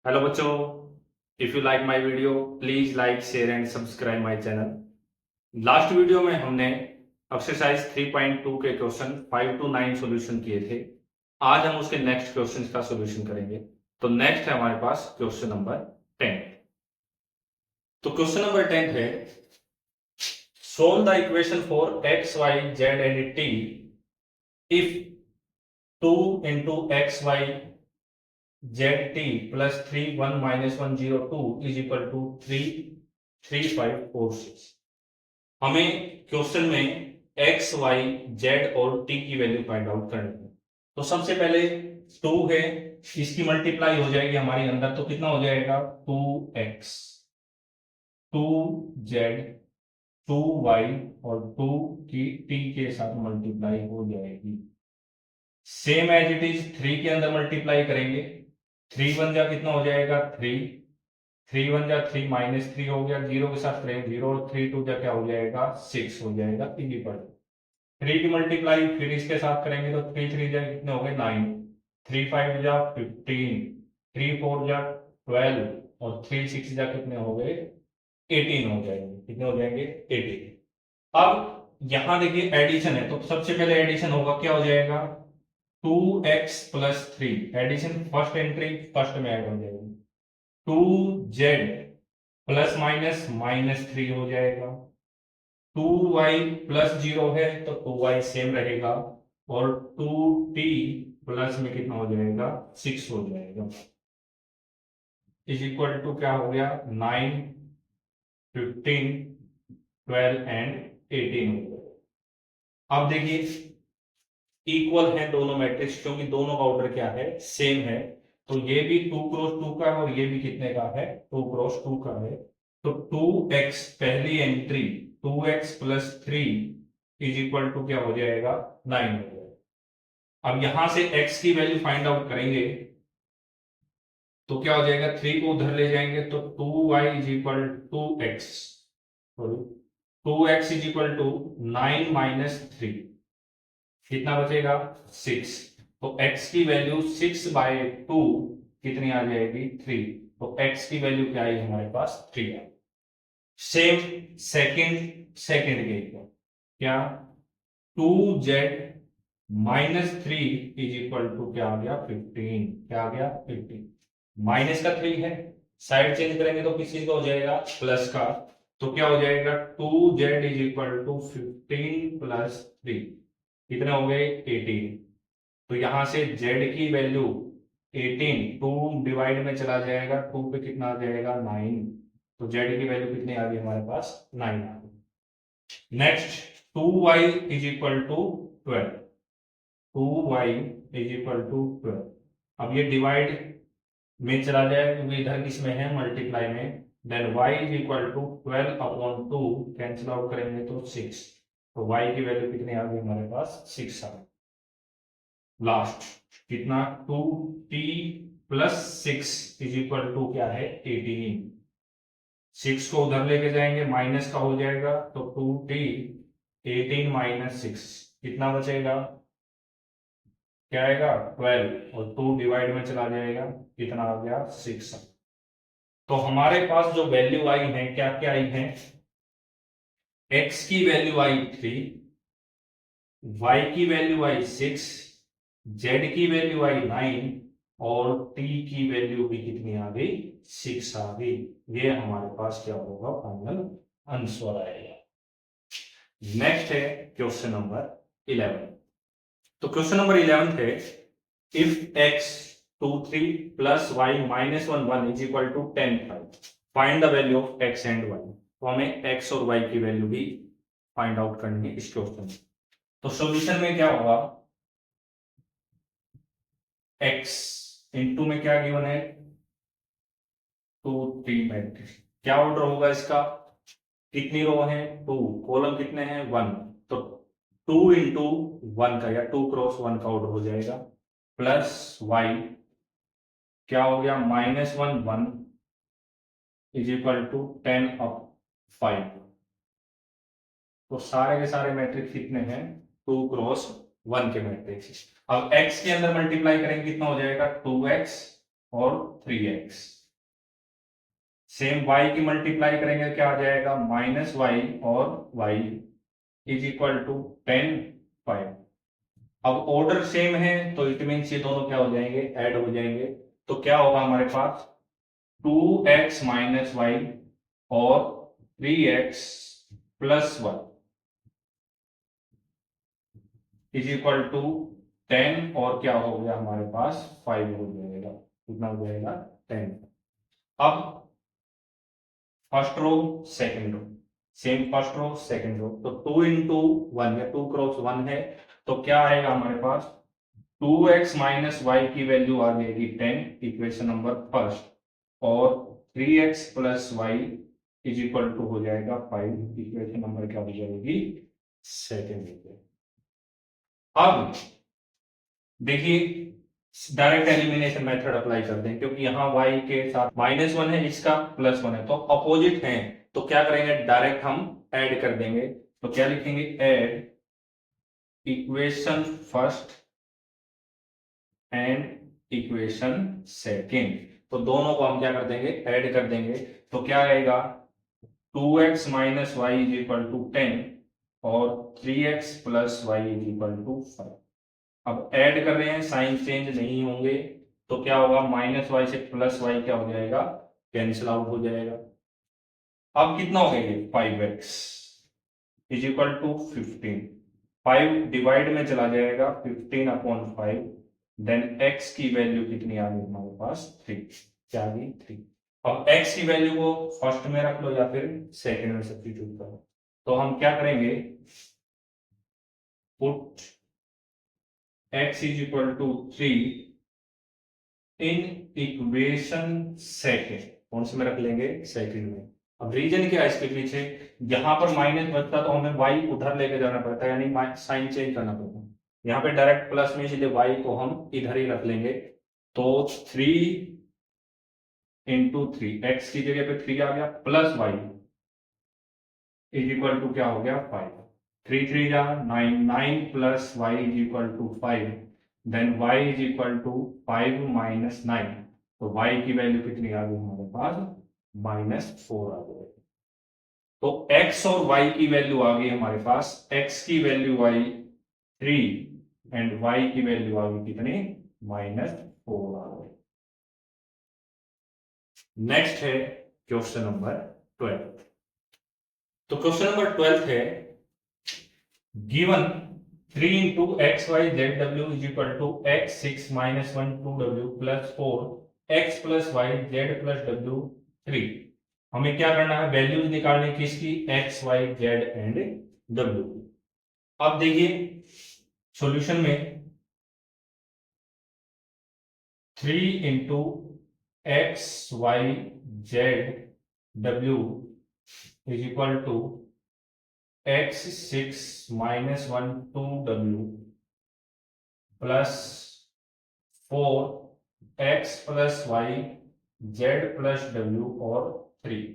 Hello बच्चों, if you like my video please like share and subscribe my channel. Last video में हमने exercise 3.2 के question 5 to 9 solution किए थे। आज हम उसके नेक्स्ट क्वेश्चन का सॉल्यूशन करेंगे। तो नेक्स्ट है हमारे पास क्वेश्चन नंबर 10। तो क्वेश्चन नंबर 10 है, solve the equation for x y z and t if 2 into x y z t plus 3 1 - 1 0 2 is equal to 3 3 5 4 6। हमें क्वेश्चन में एक्स वाई जेड और टी की वैल्यू फाइंड आउट करनी है। तो सबसे पहले 2 है, इसकी मल्टीप्लाई हो जाएगी हमारे अंदर, तो कितना हो जाएगा 2x 2z 2y और 2 की टी के साथ मल्टीप्लाई हो जाएगी। सेम एज इट इज 3 के अंदर मल्टीप्लाई करेंगे, 3 1 जा कितना हो जाएगा 3 3 1 जा 3 -3 हो गया, 0 के साथ करेंगे 0 और 3 2 जा क्या हो जाएगा 6 हो जाएगा। इजी पर 3 की मल्टीप्लाई फिर इसके साथ करेंगे तो 3 3 जा कितने हो गए 9 3 5 जा 15 3 4 जा 12 और 3 6 जा कितने हो गए 18 हो जाएंगे। कितने हो जाएंगे 18। अब यहां देखिए एडिशन है, तो सबसे पहले एडिशन होगा, क्या हो जाएगा 2x + 3 addition first entry first में ऐड हो जाएगी। 2z ±-3 हो जाएगा। 2y + 0 है तो 2y सेम रहेगा और 2t प्लस में कितना हो जाएगा 6 हो जाएगा। इज इक्वल टू क्या हो गया 9 15 12 एंड 18 हो गया। अब देखिए इक्वल है दोनों मैट्रिक्स, क्योंकि दोनों का ऑर्डर क्या है सेम है। तो ये भी 2 × 2 का है और ये भी कितने का है 2 × 2 का है। तो 2x पहली entry 2x + 3 is equal to क्या हो जाएगा 9 हो जाएगा। अब यहां से x की वैल्यू फाइंड आउट करेंगे तो क्या हो जाएगा 3 को उधर ले जाएंगे तो 2y is equal to x 2x is equal to 9 - 3 कितना बचेगा 6। तो x की वैल्यू 6/2 कितनी आ जाएगी 3। तो x की वैल्यू क्या आई हमारे पास 3 है। सेम सेकंड के क्या 2z -3 इज इक्वल टू क्या आ गया 15। क्या आ गया 15, माइनस का 3 है, साइड चेंज करेंगे तो किस चीज का हो जाएगा प्लस का। तो क्या हो जाएगा 2z इज इक्वल टू 15 + 3 कितने हो गए 18। तो यहां से z की वैल्यू 18 2 डिवाइड में चला जाएगा 2 पे कितना आ जाएगा 9। तो z की वैल्यू कितनी आ गई हमारे पास 9 आ गई। Next 2y is equal to 12 2y is equal to 12। अब ये डिवाइड में चला जाए क्योंकि इधर किसमें है मल्टीप्लाई में। Then y is equal to 12/2 cancel out करेंगे तो 6। तो y की वैल्यू कितनी आ गई हमारे पास 6 आ गई। लास्ट कितना 2t + 6 इज इक्वल टू क्या है 18। 6 को उधर लेके जाएंगे माइनस का हो जाएगा तो 2t 18 - 6 कितना बचेगा क्या आएगा 12 और 2 डिवाइड में चला जाएगा कितना आ गया 6। तो हमारे पास जो वैल्यू आई है क्या क्या आई है x की वैल्यू आई 3 y की वैल्यू आई 6 z की वैल्यू आई 9 और t की वैल्यू भी कितनी आ गई 6 आ गई। ये हमारे पास क्या होगा फाइनल आंसर आएगा। नेक्स्ट है क्वेश्चन नंबर 11। तो क्वेश्चन नंबर 11 है, if x 2 3 + y -1 1 is equal to 10 5 find the value of x and y। तो हमें x और y की वैल्यू भी फाइंड आउट करनी है इस क्वेश्चन में। तो सॉल्यूशन में क्या होगा x इनटू में क्या गिवन है 2 3 मैट्रिक्स। क्या ऑर्डर होगा इसका कितनी रो है 2 कॉलम कितने हैं 1। तो 2 × 1 का या 2 × 1 का ऑर्डर हो जाएगा प्लस y क्या हो गया -1 1 इज इक्वल टू 10/5। तो सारे के सारे मैट्रिक्स कितने हैं 2 × 1 के मैट्रिक्स। अब x के अंदर मल्टीप्लाई करेंगे कितना हो जाएगा 2x और 3x। सेम y की मल्टीप्लाई करेंगे क्या आ जाएगा, -y और y इज इक्वल टू 10 5। अब ऑर्डर सेम है तो इट मीन्स ये दोनों क्या हो जाएंगे, ऐड हो जाएंगे। तो क्या होगा हमारे पास 2x माइनस वाई और 3x plus 1 is equal to 10 और क्या हो गया हमारे पास 5 हो जाएगा। कितना हो जाएगा 10। अब first row second row, same first row second row, तो 2 इंटू 1 या 2 क्रॉस 1 है, तो क्या आएगा हमारे पास 2x माइनस वाई की वैल्यू आ जाएगी 10, इक्वेशन नंबर फर्स्ट, और 3x plus y is equal to हो जाएगा 5, इक्वेशन नंबर क्या हो जाएगी सेकेंड। अब देखिए डायरेक्ट एलिमिनेशन मेथड अप्लाई करते हैं, क्योंकि यहाँ y के साथ -1 है, इसका +1 है, तो अपोजिट है, तो क्या करेंगे डायरेक्ट हम ऐड कर देंगे। तो क्या लिखेंगे, add equation first and equation second. तो दोनों को हम क्या कर देंगे, ऐड कर देंगे। तो क्या आएगा 2x minus y is equal to 10 और 3x plus y is equal to 5। अब ऐड कर रहे हैं, साइन चेंज नहीं होंगे, तो क्या होगा -y से +y क्या हो जाएगा, कैंसिल आउट हो जाएगा। अब कितना हो गया 5x is equal to 15, 5 divide में चला जाएगा 15/5, देन x की वैल्यू कितनी आ गई हमारे पास 3, क्या आ गई 3। अब x की वैल्यू को फर्स्ट में रख लो या फिर सेकंड में सब्स्टिट्यूट करो। तो हम क्या करेंगे, put x is equal to 3 in equation second, कौन से में रख लेंगे, सेकेंड में। अब रीजन क्या है इसके पीछे, यहां पर माइनस बचता तो हमें y उधर लेके जाना पड़ता है, यानी साइन चेंज करना पड़ता है। यहाँ पे डायरेक्ट प्लस में, इसलिए y को हम इधर ही रख लेंगे। तो 3 इंटू 3, एक्स की जगह पे 3 आ गया, plus y is equal to क्या हो गया 5, 3 3 जा 9, 9 plus y is equal to 5, then y is equal to 5 minus 9, तो y की वैल्यू कितनी आ गई हमारे पास -4 आ गई। तो x और y की वैल्यू आ गई हमारे पास, x की वैल्यू आई 3 एंड y की वैल्यू आ गई कितनी -4 आ गई। नेक्स्ट है क्वेश्चन नंबर 12। तो क्वेश्चन नंबर 12 है, given 3 into x y z डब्ल्यू is equal to x 6 minus 1 2 डब्ल्यू plus 4 x plus y z plus डब्ल्यू 3। हमें क्या करना है, वैल्यूज निकालने किसकी, एक्स वाई जेड एंड डब्ल्यू। अब देखिए सॉल्यूशन में 3 इंटू एक्स वाई जेड डब्ल्यू is equal to x6 minus 1 2w plus 4x plus y z plus डब्ल्यू और 3।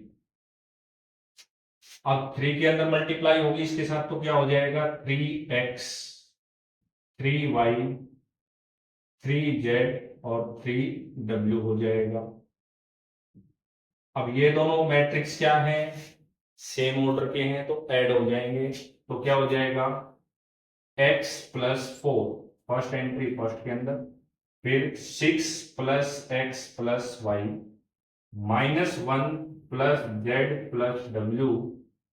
अब 3 के अंदर मल्टीप्लाई होगी इसके साथ, तो क्या हो जाएगा 3x 3y 3z और 3w हो जाएगा। अब ये दोनों मैट्रिक्स क्या है, सेम ऑर्डर के हैं, तो ऐड हो जाएंगे। तो क्या हो जाएगा x plus 4, first entry first के अंदर, फिर 6 plus x plus y -1 plus z plus डब्ल्यू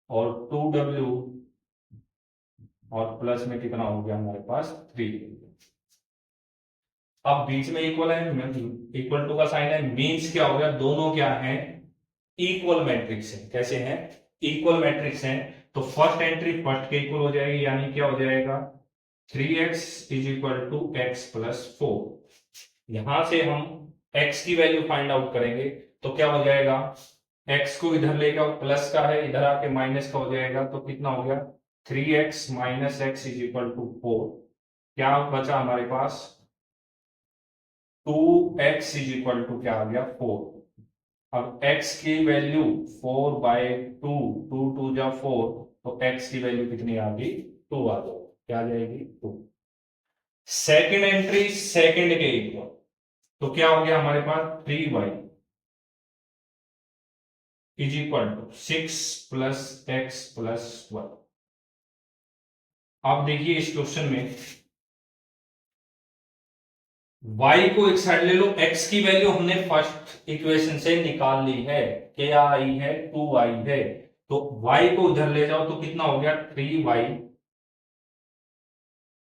और 2w और प्लस में कितना हो गया हमारे पास 3। अब बीच में इक्वल है, इक्वल टू का साइन है, मीन्स क्या हो गया, दोनों क्या है इक्वल मैट्रिक्स है। कैसे हैं, इक्वल मैट्रिक्स हैं, तो फर्स्ट एंट्री फर्स्ट के इक्वल हो जाएगी, यानी क्या हो जाएगा 3x is equal to x plus 4। यहां से हम x की वैल्यू फाइंड आउट करेंगे, तो क्या हो जाएगा, x को इधर लेके आओ, प्लस का है इधर आके माइनस का हो जाएगा, तो कितना हो गया 3x minus x is equal to 4। क्या बचा हमारे पास 2x इज इक्वल टू क्या आ गया 4। अब x की वैल्यू 4/2, 2 2 जा 4, तो x की वैल्यू कितनी आ गई 2 आ जाएगी, क्या आ जाएगी 2। सेकेंड एंट्री सेकेंड के इक्वल, तो क्या हो गया हमारे पास 3y is equal to 6 plus x plus 1। आप देखिए इस क्वेश्चन में y को एक साइड ले लो, x की वैल्यू हमने फर्स्ट इक्वेशन से निकाल ली है, क्या आई है 2y है, तो y को उधर ले जाओ तो कितना हो गया 3y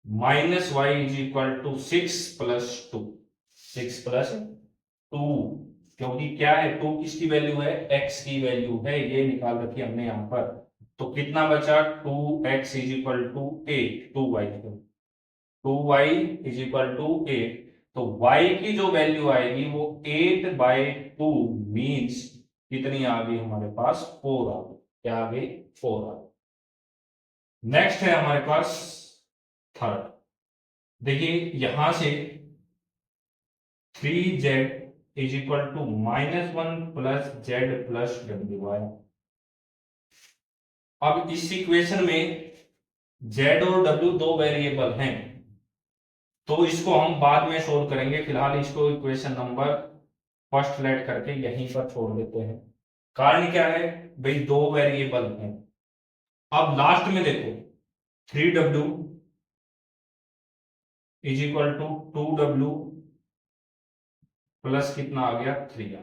minus y is equal to 6 plus 2, 6 plus 2, क्योंकि क्या है 2 किसकी वैल्यू है, x की वैल्यू है, ये निकाल रखी हमने यहां पर। तो कितना बचा 2x is equal to 8, 2y is equal to 8। तो y की जो वैल्यू आएगी वो 8/2 मीन्स कितनी आ गई हमारे पास 4 आ गई, क्या आ गई 4 आ गई। नेक्स्ट है हमारे पास थर्ड। देखिए यहां से 3z is equal to -1 plus z plus डब्ल्यू आया। अब इस इक्वेशन में z और w दो वेरिएबल हैं, तो इसको हम बाद में सोल्व करेंगे, फिलहाल इसको इक्वेशन नंबर फर्स्ट लेट करके यहीं पर छोड़ देते हैं। कारण क्या है भाई, दो वेरिएबल हैं। अब लास्ट में देखो 3w is equal to 2w plus कितना आ गया 3 आ,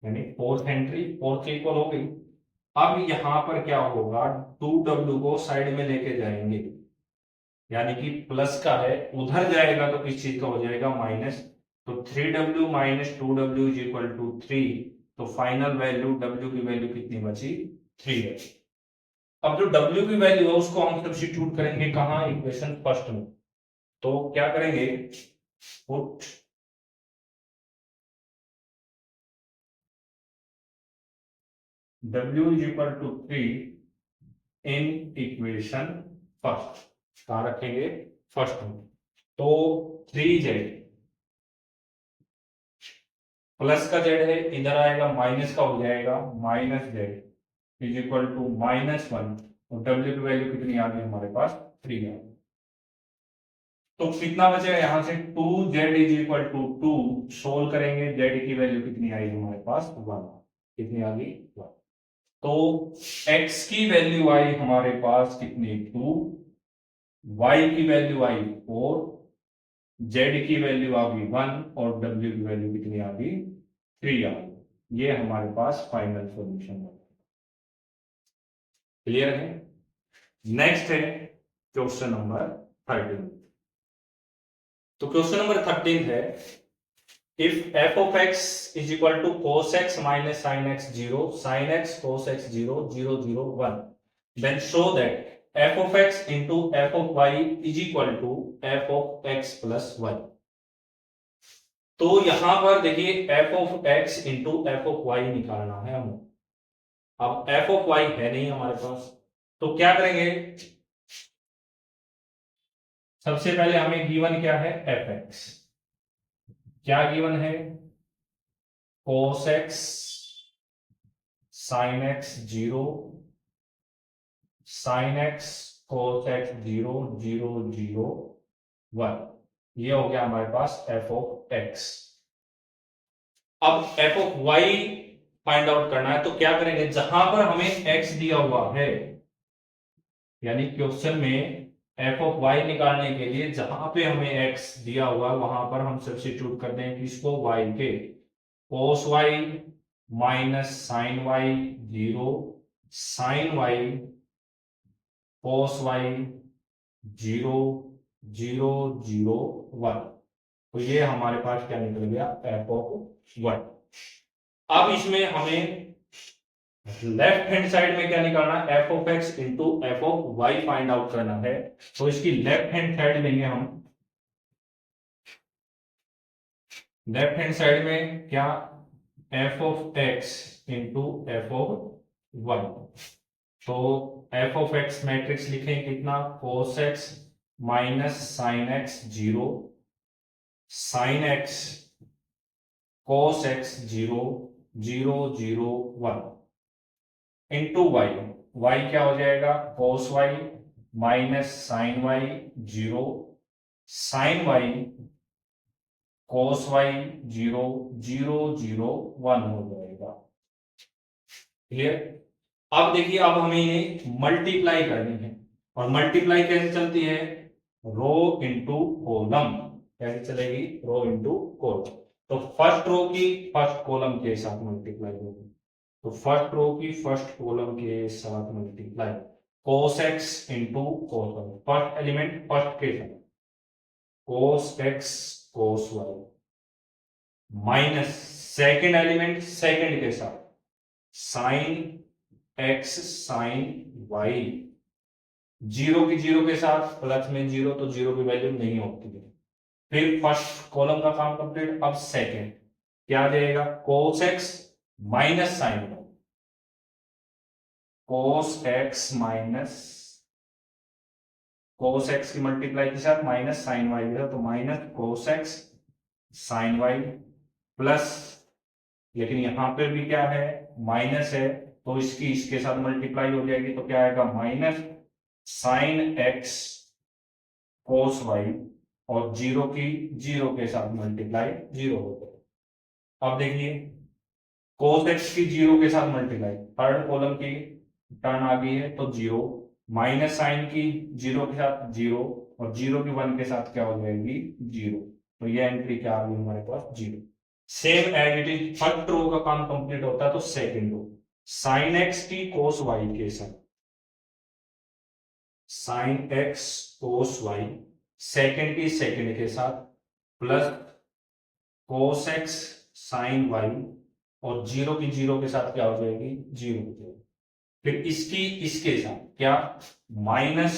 यानी फोर्थ एंट्री फोर्थ इक्वल हो गई। अब यहां पर क्या होगा 2w को साइड में लेके जाएंगे, यानी कि प्लस का है उधर जाएगा तो किस चीज का हो जाएगा माइनस। तो 3w minus 2w is equal to 3। तो फाइनल वैल्यू w की वैल्यू कितनी बची 3 है। अब जो w की वैल्यू है उसको हम सब्स्टिट्यूट करेंगे कहां, इक्वेशन फर्स्ट में। तो क्या करेंगे, put w is equal to 3 in equation first, कहां रखेंगे फर्स्ट में। तो 3z प्लस का z है इधर आएगा माइनस का हो जाएगा minus z is equal to -1। और w की वैल्यू कितनी आ गई हमारे पास 3 है। तो कितना बचेगा यहां से 2z is equal to 2, solve करेंगे z की वैल्यू कितनी आएगी हमारे पास 1, कितनी आ गई 1। तो x की वैल्यू आई हमारे पास कितनी 2, y की वैल्यू आई 4, z की वैल्यू आ गई 1 और w की वैल्यू कितनी आ गई 3 आ गई। ये हमारे पास फाइनल सॉल्यूशन है। क्लियर है। नेक्स्ट है क्वेश्चन नंबर 13। तो क्वेश्चन नंबर 13 है, if f of x is equal to cos x minus sin x 0, sin x cos x 0, 0 0 1, then show that f of x into f of y is equal to f of x plus y। तो यहां पर देखिए f of x into f of y निकालना है हमें। अब f of y है नहीं हमारे पास, तो क्या करेंगे, सबसे पहले हमें गिवन क्या है fx, क्या गिवन है cos x sin x 0, sin x cos x 0 0 0 1, ये हो गया हमारे पास f of x। अब f of y find out करना है, तो क्या करेंगे, जहां पर हमें x दिया हुआ है, यानी क्वेश्चन में f of y निकालने के लिए जहां पे हमें x दिया हुआ है वहां पर हम सब्स्टिट्यूट कर दें किसको, y के। cos y minus sine y 0, sine y cos y 0 0 0 1, तो ये हमारे पास क्या निकल गया f of y। अब इसमें हमें लेफ्ट हैंड साइड में क्या निकालना है, f of x into f of y find out करना है। तो इसकी लेफ्ट हैंड साइड लेंगे हम, लेफ्ट हैंड साइड में क्या f of x into f of y। तो f of x मैट्रिक्स लिखें कितना, cos x minus sine x 0, sine x cos x 0 0 0 1 into y, y क्या हो जाएगा cos y minus sine y 0, sine y cos y 0 0 0 1 हो जाएगा। Clear. अब देखिए, अब हमें इन्हें मल्टीप्लाई करनी है, और मल्टीप्लाई कैसे चलती है, रो इंटू कॉलम। कैसे चलेगी, रो इंटू कॉलम। तो फर्स्ट रो की फर्स्ट कॉलम के साथ मल्टीप्लाई होगी, तो फर्स्ट रो की फर्स्ट कॉलम के साथ multiply, cos x into cos y, first element first के साथ, cos x cos y, minus second element second के साथ, sin x sin y, zero की जीरो के साथ, प्लस में जीरो तो जीरो की वैल्यू नहीं होती है। फिर फर्स्ट कॉलम का काम कंप्लीट। अब सेकेंड क्या आ जाएगा, cos x minus sine y, cos x minus cos x की मल्टीप्लाई के साथ माइनस साइन y के साथ, तो minus cos x sine y plus, लेकिन यहां पर भी क्या है, माइनस है, तो इसकी इसके साथ मल्टीप्लाई हो जाएगी, तो क्या आएगा, minus sine x cos y, और जीरो की जीरो के साथ मल्टीप्लाई, जीरो हो जाएगा। अब देखिए, कोस एक्स की जीरो के साथ मल्टीप्लाई, थर्ड कॉलम की टर्न आ गई है, तो जीरो, माइनस साइन की जीरो के साथ जीरो, और जीरो की वन के साथ क्या हो जाएगी, जीरो। तो ये एंट्री क्या आ गई हमारे पास, zero. Same as it is first row का काम कंप्लीट होता है, तो second row, sine X T cos Y के साथ, sine x cos Y, second की सेकेंड के साथ, plus cos x sine Y, और जीरो की जीरो के साथ क्या हो जाएगी, जीरो हो जाएगी। फिर इसकी इसके साथ क्या, minus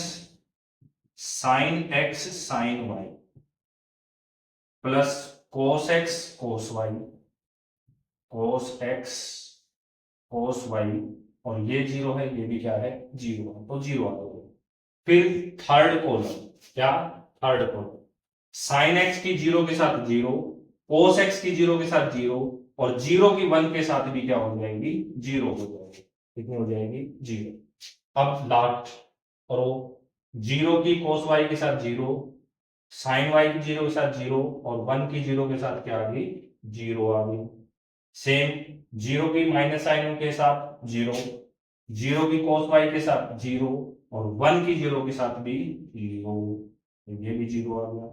sine x sine y, plus cos x cos y, cos x cos y, और ये जीरो है, ये भी क्या है, जीरो है, तो जीरो आ गया। फिर थर्ड कॉलम क्या, थर्ड कॉलम, साइन एक्स की जीरो के साथ जीरो, कोस एक्स की जीरो के साथ जीरो, और जीरो की वन के साथ भी क्या हो जाएगी, जीरो हो जाएगी। कितनी हो जाएगी, जीरो। अब लास्ट रो, जीरो की कोस वाई के साथ जीरो, साइन वाई की जीरो के साथ जीरो, और वन की जीरो के साथ क्या आ गई, जीरो आ गई। सेम, जीरो की माइनस साइन के साथ जीरो, जीरो की कोस वाई के साथ जीरो, और वन की जीरो के साथ भी जीरो, ये भी जीरो आ गया।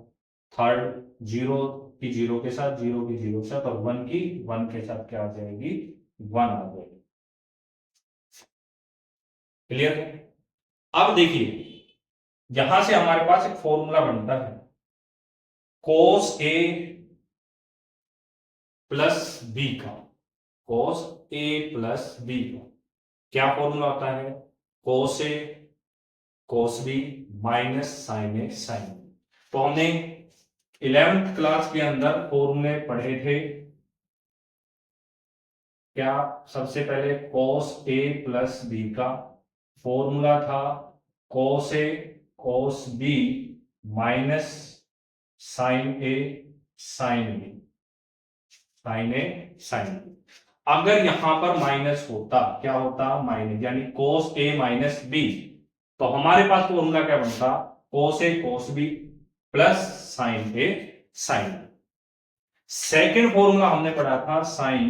थर्ड, जीरो की जीरो के साथ, जीरो की जीरो के साथ, और वन की वन के साथ क्या आ जाएगी, वन आ जाएगी। क्लियर है। अब देखिए, यहां से हमारे पास एक फॉर्मूला बनता है, कोस ए प्लस बी का, कोस ए प्लस बी का क्या फॉर्मूला होता है, कोस ए कोस बी माइनस साइन ए साइन। तो हमने 11th क्लास के अंदर फॉर्मूले पढ़े थे, क्या, सबसे पहले कोस ए प्लस बी का फॉर्मूला था कोस ए कोस बी माइनस साइन ए साइन बी, साइन ए साइन बी। अगर यहां पर माइनस होता, क्या होता, माइनस, यानी कोस ए माइनस बी, तो हमारे पास फॉर्मूला क्या बनता, कोस ए कोस बी प्लस साइन ए साइन बी। सेकेंड फॉर्मूला हमने पढ़ा था साइन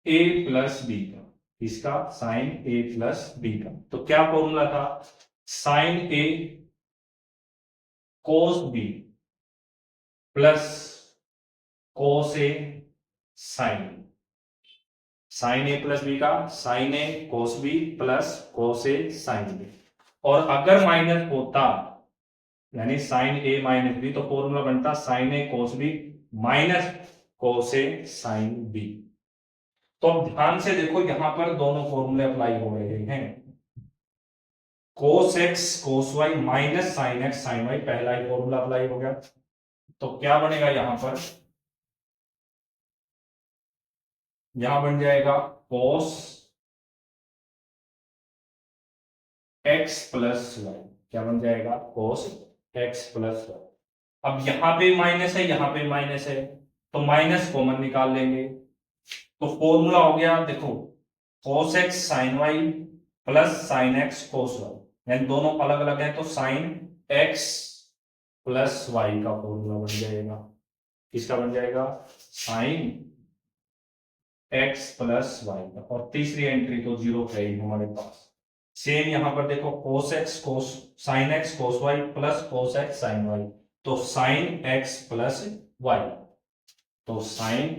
ए प्लस बी का, इसका साइन ए प्लस बी का, तो क्या फॉर्मूला था, साइन ए कोस बी प्लस कोस ए साइन, साइन ए प्लस बी का साइन ए कोस बी प्लस कोस ए साइन बी। और अगर माइनस होता, यानी साइन ए माइनस बी, तो फॉर्मूला बनता साइन ए कोस बी माइनस कोस ए साइन बी। तो अब ध्यान से देखो, यहां पर दोनों फॉर्मूले अप्लाई हो रहे हैं, cos x cos y minus sine x sine y, पहला ही फॉर्मूला अप्लाई हो गया। तो क्या बनेगा यहां पर, यहां बन जाएगा कोस एक्स प्लस वाई, क्या बन जाएगा, कोस एक्स प्लस वाई। अब यहां पे माइनस है, यहां पे माइनस है, तो माइनस कॉमन निकाल लेंगे, तो फॉर्मूला हो गया, देखो, cos x sine y plus sine x cos y, यानी दोनों अलग अलग है, तो साइन एक्स प्लस वाई का फॉर्मूला बन जाएगा। किसका बन जाएगा? साइन एक्स प्लस वाई का। और तीसरी एंट्री तो जीरो है ही हमारे पास। सेम यहां पर देखो, cos x cos sine x cos y plus cos x sine y, तो साइन एक्स प्लस वाई, तो साइन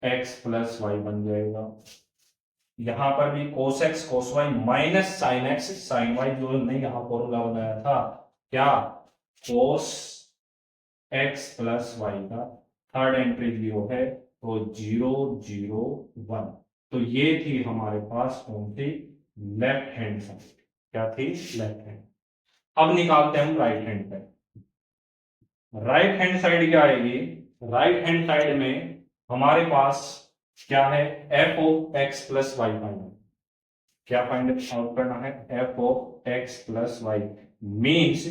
एक्स प्लस वाई बन जाएगा। यहां पर भी cos x cos y minus sine x sine y, जो हमने यहां फॉर्मूला बनाया था, क्या? कोस एक्स प्लस वाई का थर्ड एंट्री जीरो है, तो 0 0 1। तो ये थी हमारे पास कौन सी? Left hand side. क्या थी? Left hand. अब निकालते हैं हम right hand side. Right hand side क्या आएगी? राइट हैंड साइड में हमारे पास क्या है? F of x plus y find. क्या फाइंड आउट करना है? F of x plus y. Means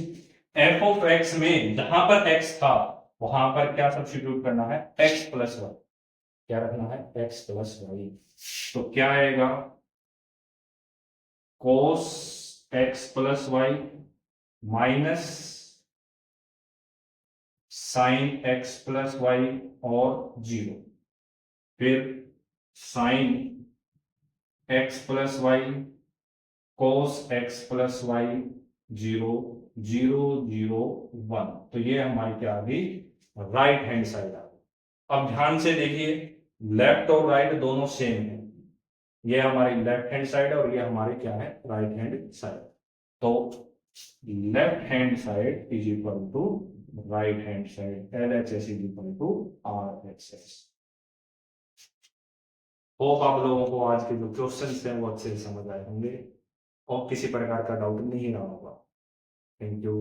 f of x में जहां पर एक्स था वहां पर क्या सब्स्टिट्यूट करना है? X plus y. क्या रखना है? X plus y. तो क्या आएगा? Cos x plus y minus sine x plus y और जीरो, फिर sine x plus y cos x plus y, zero 0 0 1। तो ये हमारी क्या आ गई? राइट हैंड साइड आ गई। अब ध्यान से देखिए, लेफ्ट और राइट दोनों सेम है। ये हमारी लेफ्ट हैंड साइड है और ये हमारी क्या है? Right hand side. तो left hand side is equal to right hand side, LHS is equal to RHS। Hope आप लोगों को आज के जो क्वेश्चन हैं वो अच्छे से समझ आए होंगे और किसी प्रकार का डाउट नहीं रहा होगा। Thank you.